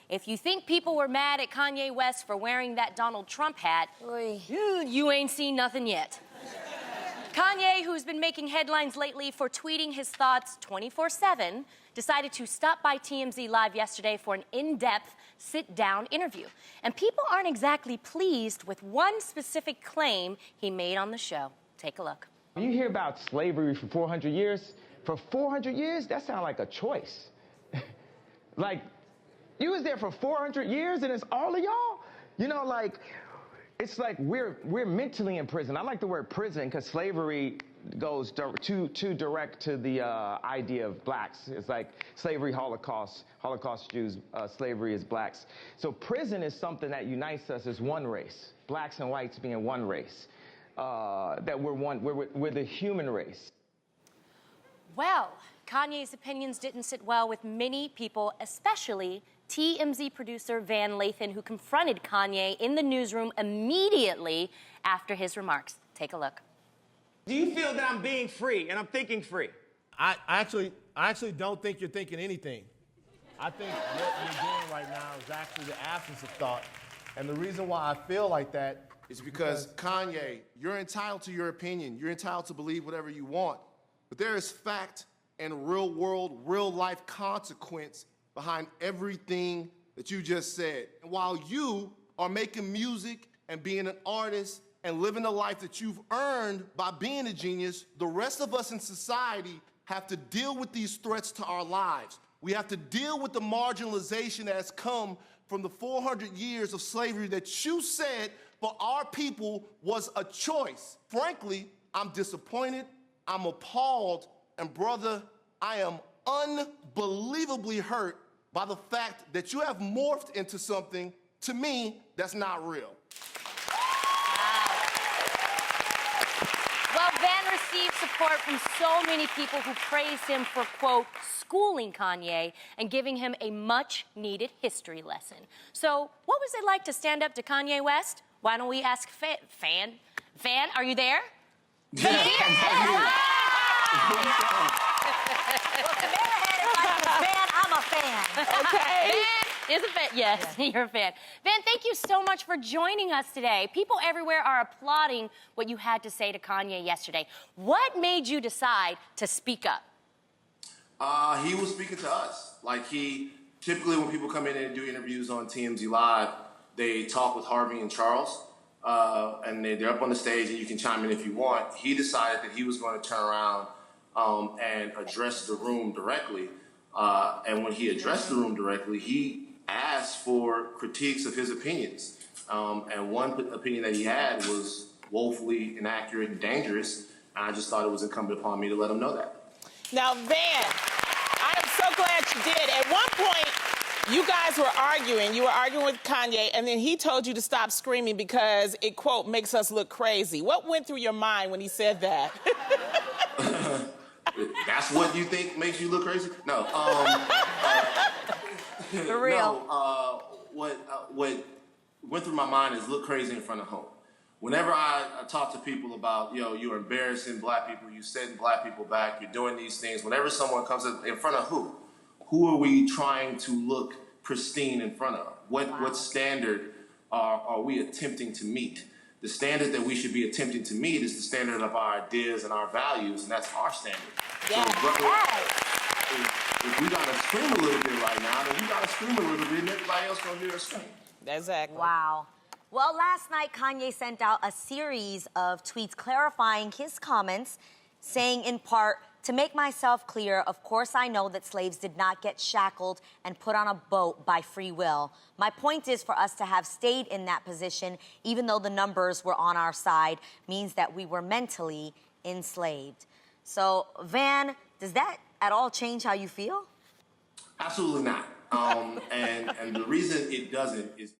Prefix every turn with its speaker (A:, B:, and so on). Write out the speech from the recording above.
A: If you think people were mad at Kanye West for wearing that Donald Trump hat, you ain't seen nothing yet. Kanye, who's been making headlines lately for tweeting his thoughts 24/7, decided to stop by TMZ Live yesterday for an in-depth sit-down interview. And people aren't exactly pleased with one specific claim he made on the show. Take a look.
B: You hear about slavery for 400 years. For 400 years, that sounds like a choice. Like, you was there for 400 years and it's all of y'all? You know, like, it's like we're mentally in prison. I like the word prison because slavery goes too direct to the idea of blacks. It's like slavery, Holocaust Jews, slavery is blacks. So prison is something that unites us as one race, blacks and whites being one race. That we're the human race.
A: Well, Kanye's opinions didn't sit well with many people, especially TMZ producer Lathan, who confronted Kanye in the newsroom immediately after his remarks. Take a look.
C: Do you feel that I'm being free and I'm thinking free?
D: I actually don't think you're thinking anything. I think what you're doing right now is actually the absence of thought. And the reason why I feel like that
E: is because Kanye, you're entitled to your opinion. You're entitled to believe whatever you want. But there is fact and real world, real life consequence behind everything that you just said. And while you are making music and being an artist and living the life that you've earned by being a genius, the rest of us in society have to deal with these threats to our lives. We have to deal with the marginalization that has come from the 400 years of slavery that you said for our people was a choice. Frankly, I'm disappointed, I'm appalled, and brother, I am unbelievably hurt by the fact that you have morphed into something, to me, that's not real.
A: Well, Van received support from so many people who praised him for, quote, schooling Kanye and giving him a much-needed history lesson. So, what was it like to stand up to Kanye West? Why don't we ask Van? Van, are you there?
E: Yeah.
F: I'm a fan.
A: Okay. Van is a fan. Yes, you're a fan. Van, thank you so much for joining us today. People everywhere are applauding what you had to say to Kanye yesterday. What made you decide to speak up?
E: He was speaking to us. Like, typically when people come in and do interviews on TMZ Live, they talk with Harvey and Charles, and they're up on the stage and you can chime in if you want. He decided that he was going to turn around and address the room directly. And when he addressed the room directly, he asked for critiques of his opinions. And one opinion that he had was woefully inaccurate and dangerous. And I just thought it was incumbent upon me to let him know that.
G: Now, Van, I am so glad you did. At one point, you guys were arguing. You were arguing with Kanye, and then he told you to stop screaming because it, quote, makes us look crazy. What went through your mind when he said that?
E: That's what you think makes you look crazy? No.
F: For real.
E: No, what went through my mind is look crazy in front of whom. Whenever I talk to people about, you're embarrassing black people, you setting black people back, you're doing these things, whenever someone comes in front of who? Who are we trying to look pristine in front of? What standard are we attempting to meet? The standard that we should be attempting to meet is the standard of our ideas and our values, and that's our standard.
G: Yeah.
E: So, if we gotta scream a little bit right now, then we gotta scream a little bit, and everybody else gonna hear us scream.
G: Exactly.
F: Wow. Well, last night, Kanye sent out a series of tweets clarifying his comments, saying in part, to make myself clear, of course I know that slaves did not get shackled and put on a boat by free will. My point is for us to have stayed in that position, even though the numbers were on our side, means that we were mentally enslaved. So, Van, does that at all change how you feel?
E: Absolutely not. And the reason it doesn't is